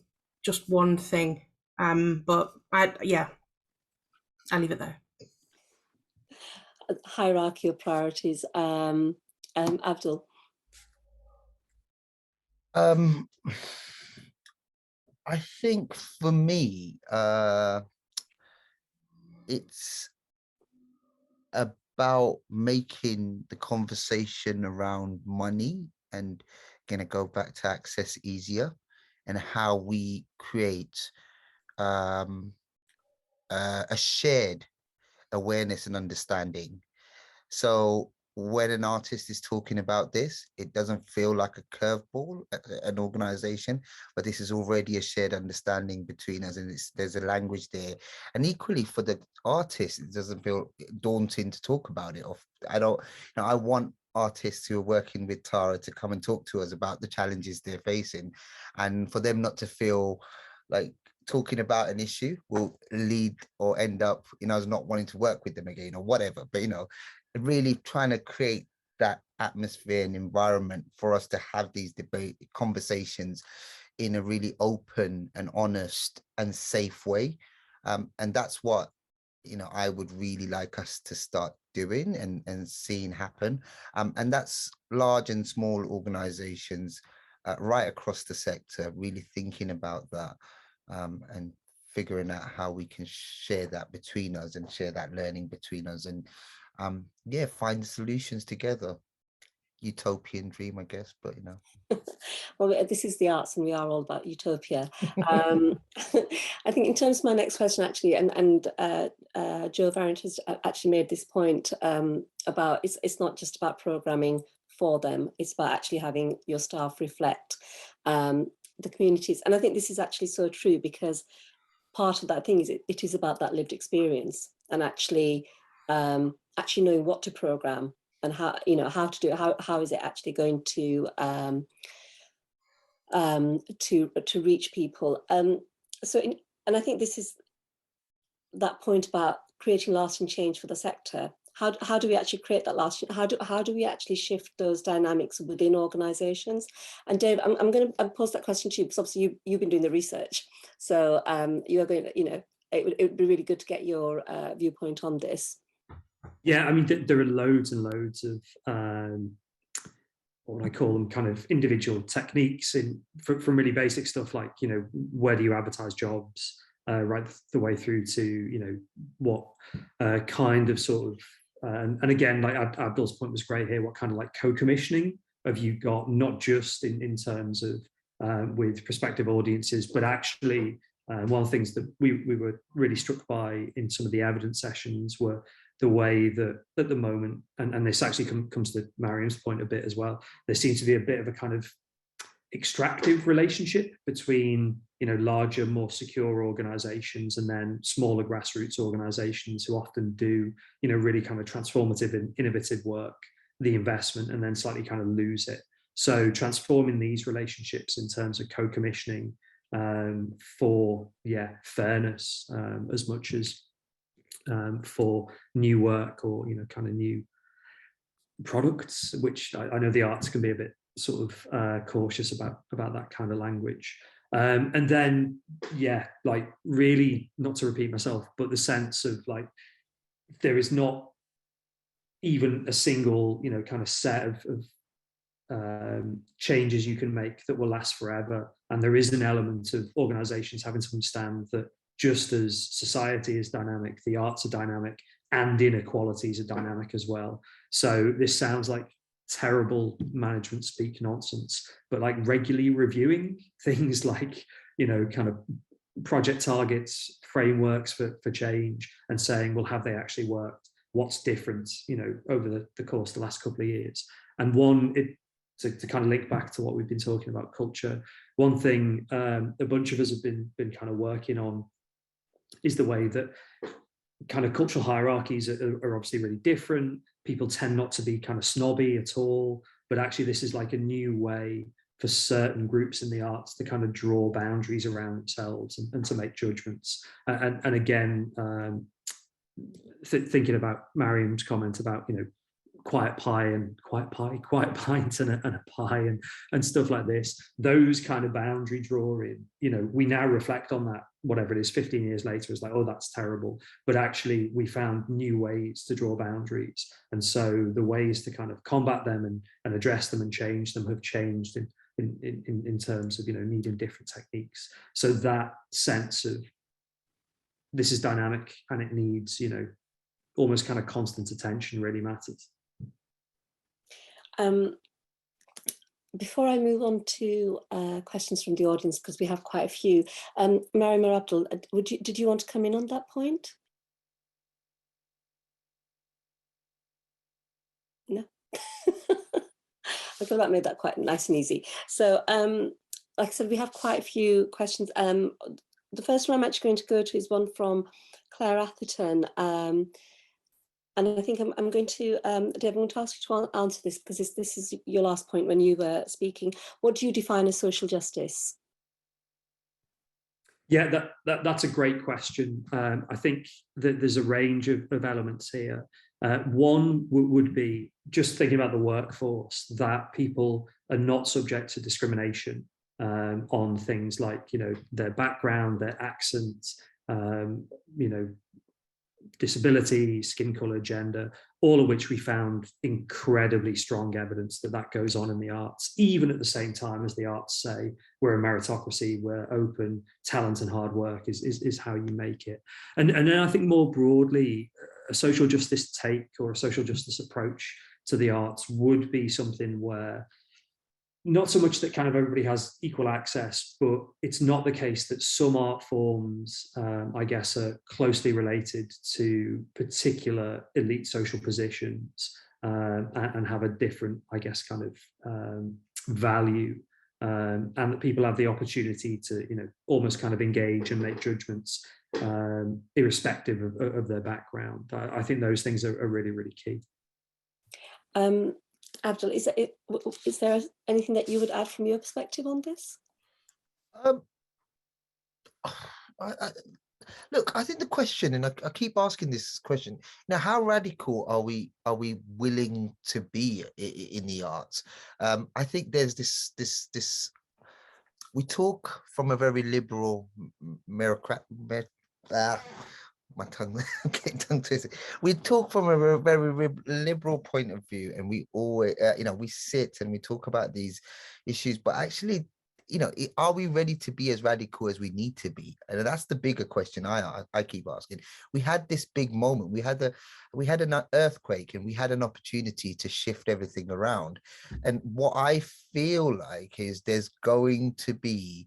just one thing. But I'll leave it there. Hierarchy of priorities. Abdul. I think for me, it's about making the conversation around money and going to go back to access easier, and how we create a shared awareness and understanding. So when an artist is talking about this, it doesn't feel like a curveball at an organization, but this is already a shared understanding between us, and there's a language there. And equally for the artist, it doesn't feel daunting to talk about it. I want artists who are working with Tara to come and talk to us about the challenges they're facing, and for them not to feel like talking about an issue will lead or end up us not wanting to work with them again or whatever. But really trying to create that atmosphere and environment for us to have these conversations in a really open and honest and safe way. And that's what I would really like us to start doing and seeing happen. And that's large and small organizations right across the sector really thinking about that, and figuring out how we can share that between us and share that learning between us, and find solutions together. Utopian dream, I guess, but Well, this is the arts and we are all about utopia. I think in terms of my next question, actually, and Joe Variant has actually made this point about it's not just about programming for them, it's about actually having your staff reflect the communities. And I think this is actually so true, because part of that thing is it is about that lived experience, and actually knowing what to program and how to do it. How is it actually going to reach people? And I think this is that point about creating lasting change for the sector. How do we actually create that lasting? How do we actually shift those dynamics within organisations? And Dave, I'm going to pose that question to you, because obviously you've been doing the research, so you are going to, it would be really good to get your viewpoint on this. Yeah, I mean, there are loads and loads of what I call them kind of individual techniques from really basic stuff like, where do you advertise jobs, right the way through to, what kind of sort of, and again, like Abdul's point was great here, what kind of like co-commissioning have you got, not just in terms of with prospective audiences, but actually one of the things that we were really struck by in some of the evidence sessions were the way that at the moment, and this actually comes to Mariam's point a bit as well, there seems to be a bit of a kind of extractive relationship between, you know, larger, more secure organizations and then smaller grassroots organizations who often do, you know, really kind of transformative and innovative work, the investment, and then slightly kind of lose it. So transforming these relationships in terms of co-commissioning for fairness as much as for new work or, you know, kind of new products, which I know the arts can be a bit sort of cautious about that kind of language. And then, yeah, like really, not to repeat myself, but the sense of like, there is not even a single, you know, kind of set of changes you can make that will last forever. And there is an element of organizations having to understand that just as society is dynamic, the arts are dynamic, and inequalities are dynamic as well. So this sounds like terrible management speak nonsense, but like regularly reviewing things like, you know, kind of project targets, frameworks for change, and saying, well, have they actually worked? What's different, you know, over the course of the last couple of years? And to kind of link back to what we've been talking about, culture, one thing a bunch of us have been kind of working on is the way that kind of cultural hierarchies are obviously really different. People tend not to be kind of snobby at all, but actually this is like a new way for certain groups in the arts to kind of draw boundaries around themselves and to make judgments. And again, thinking about Mariam's comment about, you know, quiet pint and a pie and stuff like this, those kind of boundary drawing, you know, we now reflect on that, whatever it is, 15 years later, it's like, oh, that's terrible. But actually we found new ways to draw boundaries. And so the ways to kind of combat them and address them and change them have changed in terms of, you know, needing different techniques. So that sense of this is dynamic and it needs, you know, almost kind of constant attention really matters. Before I move on to questions from the audience, because we have quite a few, Mariam or Abdul, did you want to come in on that point? No. I thought that made that quite nice and easy. So, like I said, we have quite a few questions. The first one I'm actually going to go to is one from Claire Atherton. And I think I'm going to, Dave, I'm going to ask you to answer this because this is your last point when you were speaking. What do you define as social justice? Yeah, that's a great question. I think that there's a range of elements here. One would be just thinking about the workforce, that people are not subject to discrimination on things like, you know, their background, their accent, you know, disability, skin color, gender, all of which we found incredibly strong evidence that goes on in the arts, even at the same time as the arts say we're a meritocracy, we're open, talent and hard work is how you make it. And then I think more broadly, a social justice take or a social justice approach to the arts would be something where not so much that kind of everybody has equal access, but it's not the case that some art forms, I guess, are closely related to particular elite social positions and have a different, I guess, kind of value, and that people have the opportunity to, you know, almost kind of engage and make judgments irrespective of their background. I think those things are really, really key. Abdul, is there anything that you would add from your perspective on this? Look, I think the question, and I keep asking this question, now, how radical are we willing to be in the arts? I think there's this. We talk from a very liberal my tongue, I'm getting tongue twisted. We talk from a very liberal point of view, and we always, you know, we sit and we talk about these issues, but actually, you know, are we ready to be as radical as we need to be? And that's the bigger question I keep asking. We had this big moment. We had an earthquake, and we had an opportunity to shift everything around. And what I feel like is there's going to be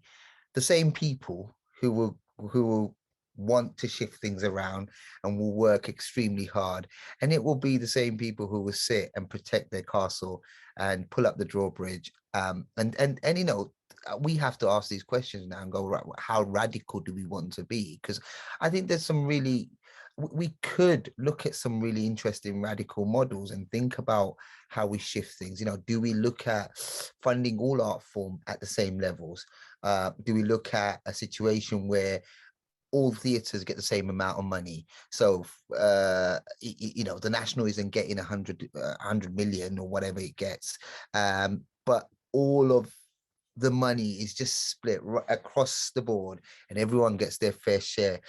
the same people who will want to shift things around and will work extremely hard. And it will be the same people who will sit and protect their castle and pull up the drawbridge. And you know, we have to ask these questions now and go, right, how radical do we want to be? Because I think there's some really, we could look at some really interesting radical models and think about how we shift things. You know, do we look at funding all art form at the same levels? Do we look at a situation where all theatres get the same amount of money? So, you know, the National isn't getting 100 million or whatever it gets, but all of the money is just split across the board and everyone gets their fair share,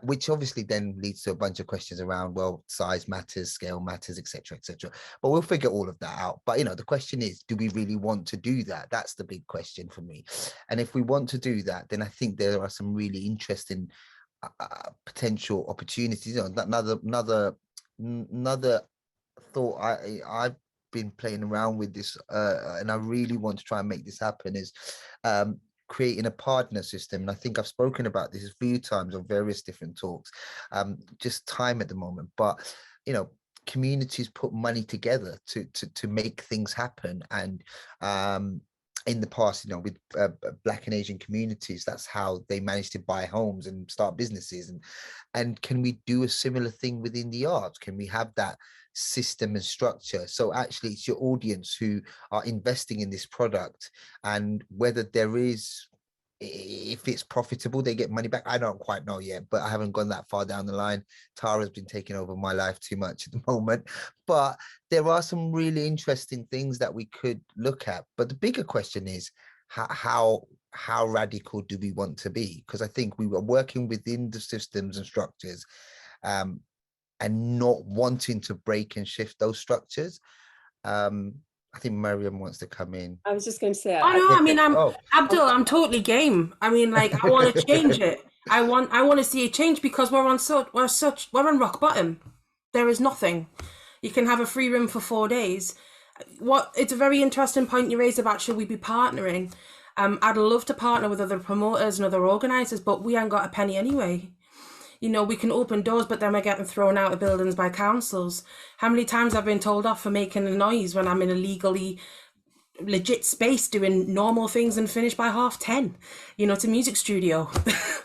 which obviously then leads to a bunch of questions around, well, size matters, scale matters, etc., etc. But we'll figure all of that out. But, you know, the question is, do we really want to do that? That's the big question for me. And if we want to do that, then I think there are some really interesting potential opportunities. You know, another thought I've been playing around with this, and I really want to try and make this happen, is creating a partner system. And I think I've spoken about this a few times on various different talks, just time at the moment. But, you know, communities put money together to make things happen. And in the past, you know, with Black and Asian communities, that's how they managed to buy homes and start businesses. And can we do a similar thing within the arts? Can we have that system and structure? So actually it's your audience who are investing in this product, and whether there is, if it's profitable, they get money back. I don't quite know yet, but I haven't gone that far down the line. Tara's been taking over my life too much at the moment, but there are some really interesting things that we could look at. But the bigger question is, how radical do we want to be? Because I think we were working within the systems and structures, and not wanting to break and shift those structures. I think Mariam wants to come in. I was just going to say. I know. I mean, Abdul. I'm totally game. I mean, like, I want to change it. I want to see a change, because we're on rock bottom. There is nothing. You can have a free room for 4 days. It's a very interesting point you raised about, should we be partnering? I'd love to partner with other promoters and other organisers, but we ain't got a penny anyway. You know, we can open doors, but then we're getting thrown out of buildings by councils. How many times I've been told off for making a noise when I'm in a legally legit space doing normal things and finish by 10:30. You know, it's a music studio.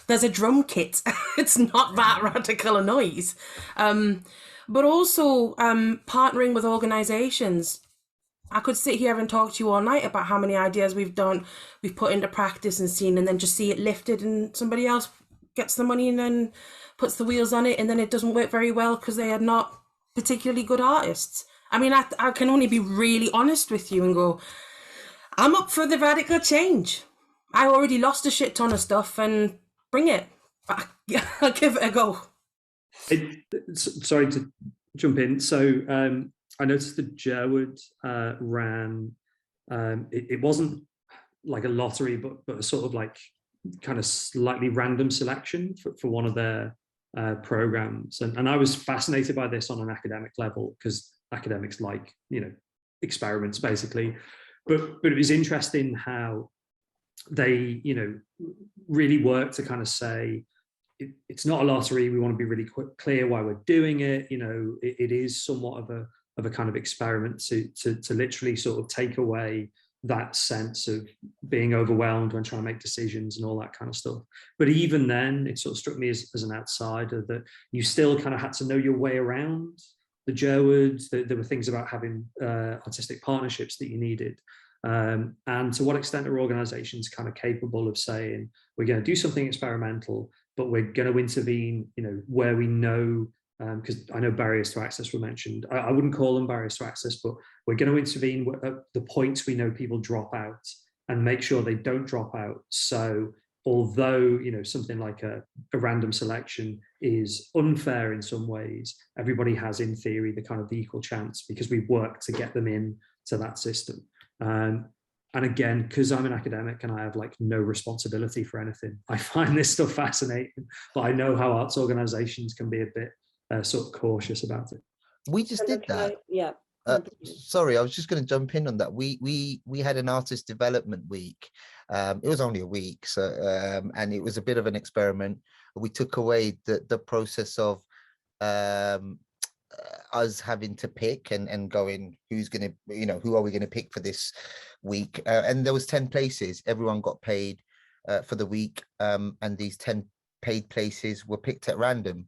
There's a drum kit. It's not that radical a noise. But also partnering with organisations. I could sit here and talk to you all night about how many ideas we've put into practice and seen, and then just see it lifted and somebody else gets the money and then puts the wheels on it, and then it doesn't work very well because they are not particularly good artists. I mean, I can only be really honest with you and go, I'm up for the radical change. I already lost a shit ton of stuff, and bring it. I'll give it a go. Sorry to jump in. So I noticed that Jerwood ran, it wasn't like a lottery, but a sort of like kind of slightly random selection for one of their programs. And I was fascinated by this on an academic level, because academics like, you know, experiments basically. But it was interesting how they, you know, really worked to kind of say, it's not a lottery. We want to be really clear why we're doing it. You know, it is somewhat of a kind of experiment to literally sort of take away that sense of being overwhelmed when trying to make decisions and all that kind of stuff. But even then, it sort of struck me as an outsider that you still kind of had to know your way around the Jerwoods. There were things about having artistic partnerships that you needed. And to what extent are organizations kind of capable of saying, we're going to do something experimental, but we're going to intervene, you know, where we know, because I know barriers to access were mentioned. I wouldn't call them barriers to access, but we're going to intervene at the points we know people drop out and make sure they don't drop out. So although, you know, something like a random selection is unfair in some ways, everybody has, in theory, the kind of the equal chance because we work to get them in to that system. And again, because I'm an academic and I have like no responsibility for anything, I find this stuff fascinating, but I know how arts organizations can be a bit sort of cautious about it. We just did that. Yeah. Sorry, I was just going to jump in on that. We had an artist development week. It was only a week, so and it was a bit of an experiment. we took away the process of us having to pick and going, who's going to, you know, who are we going to pick for this week? And there was 10 places. Everyone got paid for the week, and these 10 paid places were picked at random.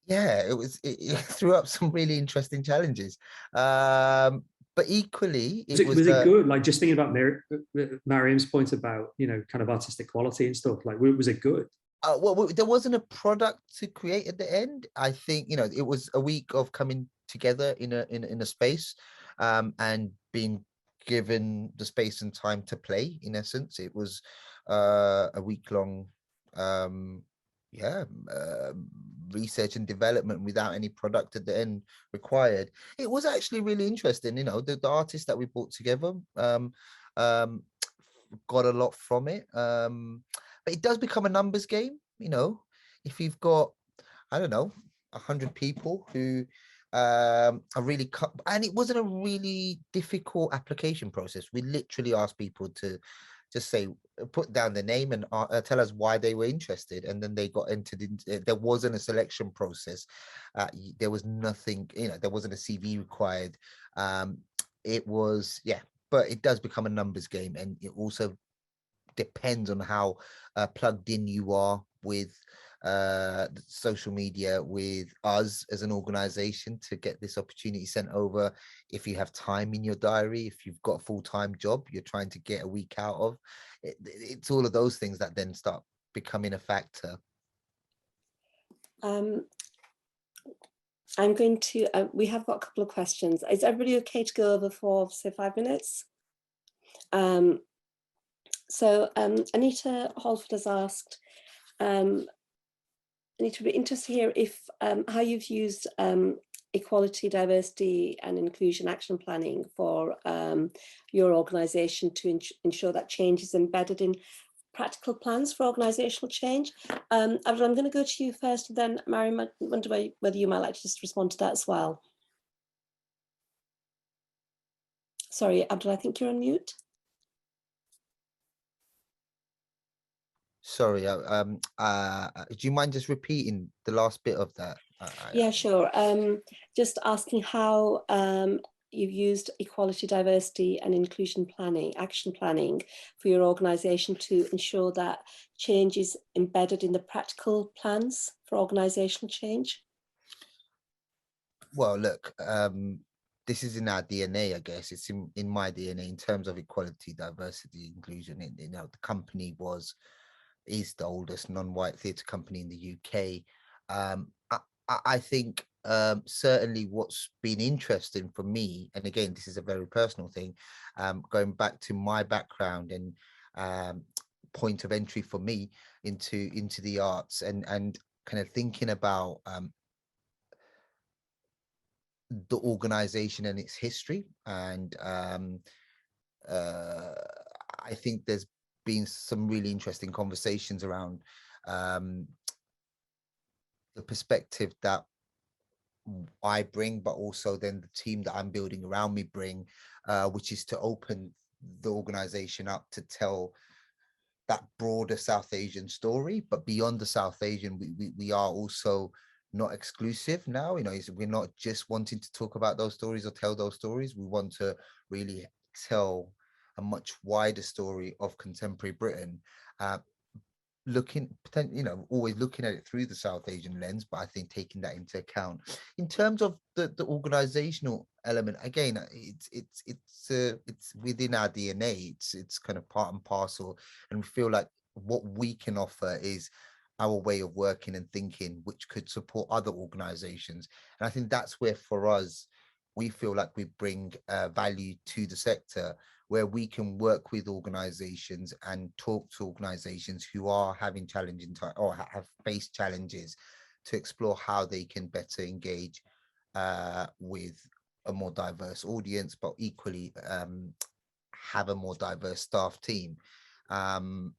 Yeah, it threw up some really interesting challenges. But equally, Was it good? Like, just thinking about Mariam's point about, you know, kind of artistic quality and stuff, like, was it good? Well, there wasn't a product to create at the end. I think, you know, it was a week of coming together in a space, and being given the space and time to play. In essence, it was a week-long research and development without any product at the end required. It was actually really interesting. You know, the artists that we brought together got a lot from it. But it does become a numbers game. You know, if you've got, I don't know, 100 people who are really and it wasn't a really difficult application process. We literally asked people to just say, put down the name and tell us why they were interested, and then they got entered in. There wasn't a selection process. There was nothing, you know, there wasn't a CV required. It was, yeah, but it does become a numbers game, and it also depends on how plugged in you are with social media, with us as an organization, to get this opportunity sent over. If you have time in your diary, if you've got a full-time job you're trying to get a week out of, it's all of those things that then start becoming a factor. I'm going to, we have got a couple of questions. Is everybody okay to go over for, say, 5 minutes? So Anita Holford has asked, Anita, would be interested to hear if how you've used equality, diversity and inclusion action planning for your organisation to ensure that change is embedded in practical plans for organisational change. Abdul, I'm going to go to you first, and then Mariam, I wonder whether you might like to just respond to that as well. Sorry, Abdul, I think you're on mute. Sorry, do you mind just repeating the last bit of that? Yeah, sure. Just asking how you've used equality, diversity and inclusion planning, action planning for your organisation to ensure that change is embedded in the practical plans for organisational change. Well, look, this is in our DNA, I guess. It's in my DNA in terms of equality, diversity, inclusion. You know, the company is the oldest non-white theatre company in the UK. I think certainly what's been interesting for me, and again, this is a very personal thing, going back to my background and point of entry for me into the arts, and kind of thinking about the organization and its history. And I think there's been some really interesting conversations around the perspective that I bring, but also then the team that I'm building around me bring, which is to open the organization up to tell that broader South Asian story. But beyond the South Asian, we are also not exclusive now. You know, we're not just wanting to talk about those stories or tell those stories. We want to really tell a much wider story of contemporary Britain, always looking at it through the South Asian lens, but I think taking that into account. In terms of the organizational element, again, it's within our DNA. It's kind of part and parcel, and we feel like what we can offer is our way of working and thinking, which could support other organizations. And I think that's where, for us, we feel like we bring value to the sector, where we can work with organizations and talk to organizations who are having challenging time or have faced challenges, to explore how they can better engage with a more diverse audience, but equally have a more diverse staff team. And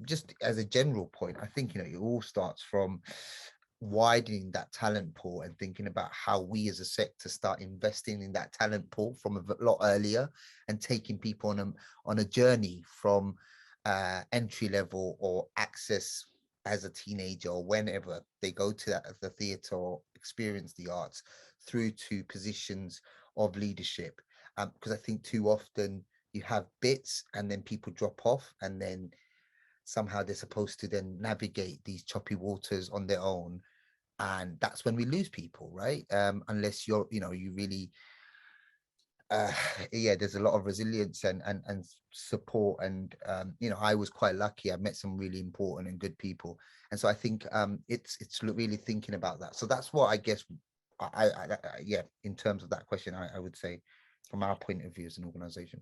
just as a general point, I think, it all starts from widening that talent pool and thinking about how we as a sector start investing in that talent pool from a lot earlier, and taking people on a journey from entry level or access as a teenager or whenever they go to the theatre or experience the arts through to positions of leadership. Because I think too often you have bits and then people drop off, and then somehow they're supposed to then navigate these choppy waters on their own, and that's when we lose people, right? Unless you're, you really yeah, there's a lot of resilience and support, and I was quite lucky. I met some really important and good people, and so I think it's really thinking about that. So that's what I guess yeah, in terms of that question, I would say from our point of view as an organization.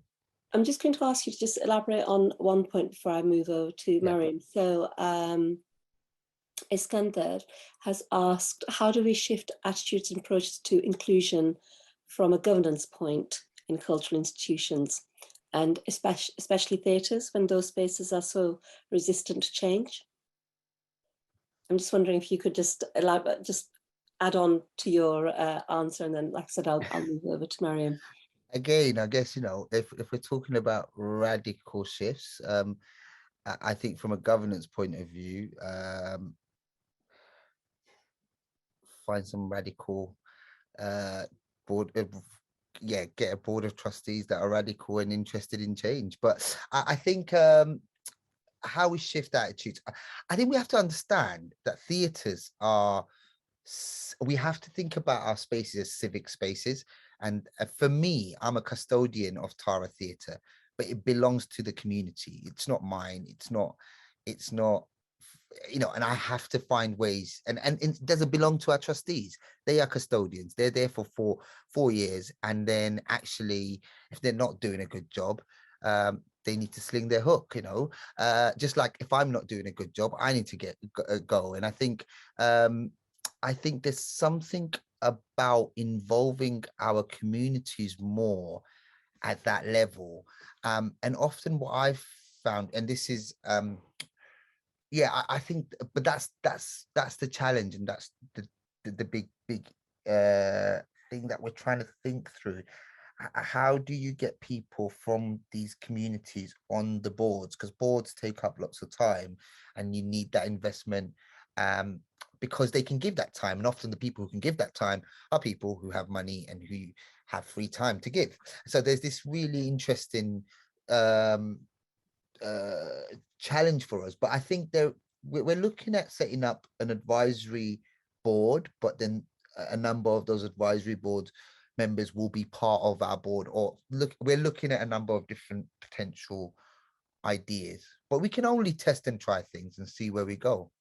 I'm just going to ask you to just elaborate on one point before I move over to Mariam. So Iskander has asked, how do we shift attitudes and approaches to inclusion from a governance point in cultural institutions, and especially theatres, when those spaces are so resistant to change? I'm just wondering if you could just elaborate, just add on to your answer, and then, like I said, I'll move over to Mariam. Again, I guess, if we're talking about radical shifts, I think from a governance point of view, find some radical board, get a board of trustees that are radical and interested in change. But I think how we shift attitudes, I think we have to understand that theatres are, we have to think about our spaces as civic spaces. And for me, I'm a custodian of Tara Theatre, but it belongs to the community. It's not mine. It's not, and I have to find ways, and it doesn't belong to our trustees. They are custodians. They're there for four years. And then actually, if they're not doing a good job, they need to sling their hook, just like if I'm not doing a good job, I need to go. And I think there's something about involving our communities more at that level. And often what I've found, and this is, I think, but that's the challenge, and that's the big thing that we're trying to think through. How do you get people from these communities on the boards? Because boards take up lots of time, and you need that investment, because they can give that time, and often the people who can give that time are people who have money and who have free time to give. So there's this really interesting challenge for us. But I think we're looking at setting up an advisory board, but then a number of those advisory board members will be part of our board, or we're looking at a number of different potential ideas, but we can only test and try things and see where we go.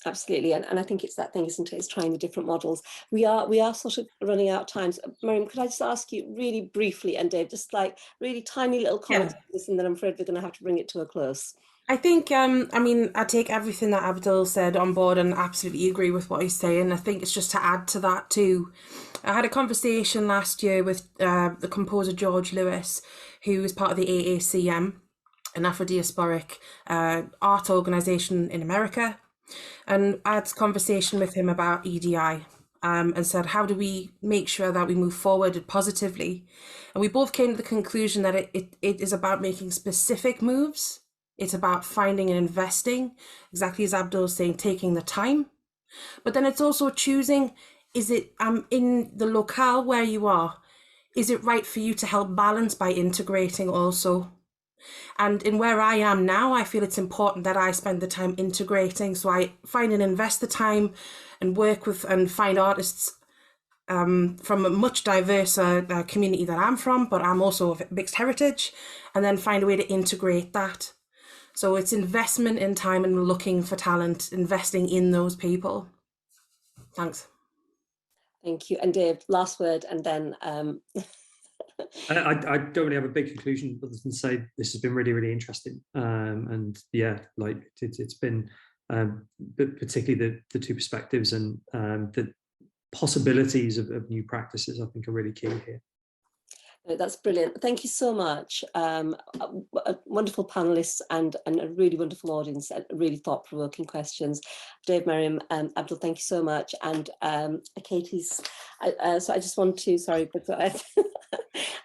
Absolutely, and I think it's that thing, isn't it? It's trying the different models. We are sort of running out of time. So, Mariam, could I just ask you really briefly, and Dave, just like really tiny little comments on this, and then I'm afraid we're going to have to bring it to a close. I think, I take everything that Abdul said on board and absolutely agree with what he's saying. I think it's just to add to that too. I had a conversation last year with the composer George Lewis, who is part of the AACM, an Afro-diasporic art organisation in America. And I had a conversation with him about EDI and said, how do we make sure that we move forward positively? And we both came to the conclusion that it is about making specific moves. It's about finding and investing, exactly as Abdul was saying, taking the time. But then it's also choosing, is it in the locale where you are, is it right for you to help balance by integrating also? And in where I am now, I feel it's important that I spend the time integrating. So I find and invest the time and work with and find artists from a much diverse community that I'm from, but I'm also of mixed heritage, and then find a way to integrate that. So it's investment in time and looking for talent, investing in those people. Thanks. Thank you. And Dave, last word, and then... I don't really have a big conclusion other than say this has been really, really interesting. And yeah, like it's been particularly the two perspectives and the possibilities of new practices, I think, are really key here. That's brilliant. Thank you so much. Wonderful panelists and a really wonderful audience, really thought-provoking questions. Dave, Mariam, Abdul, thank you so much. And Katie's, so I just want to, sorry, but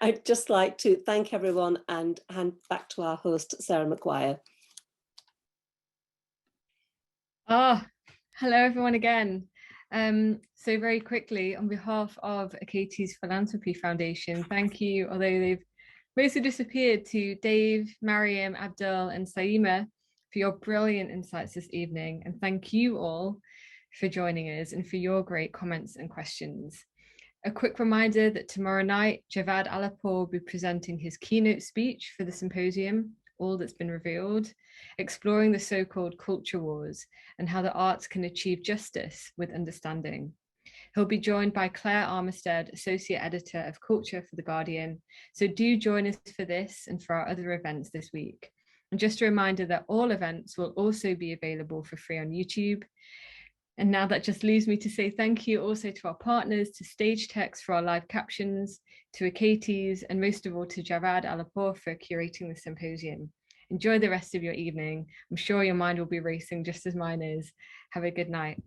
I'd just like to thank everyone and hand back to our host, Sarah McGuire. Ah, hello everyone again. So very quickly, on behalf of Katie's Philanthropy Foundation, thank you, although they've mostly disappeared, to Dave, Mariam, Abdul and Saima for your brilliant insights this evening. And thank you all for joining us and for your great comments and questions. A quick reminder that tomorrow night, Javad Alapur will be presenting his keynote speech for the symposium, All That's Been Revealed, exploring the so-called culture wars and how the arts can achieve justice with understanding. He'll be joined by Claire Armistead, Associate Editor of Culture for The Guardian. So do join us for this and for our other events this week. And just a reminder that all events will also be available for free on YouTube. And now that just leaves me to say thank you also to our partners, to Stage Text for our live captions, to Akates, and most of all to Javad Alapur for curating the symposium. Enjoy the rest of your evening. I'm sure your mind will be racing just as mine is. Have a good night.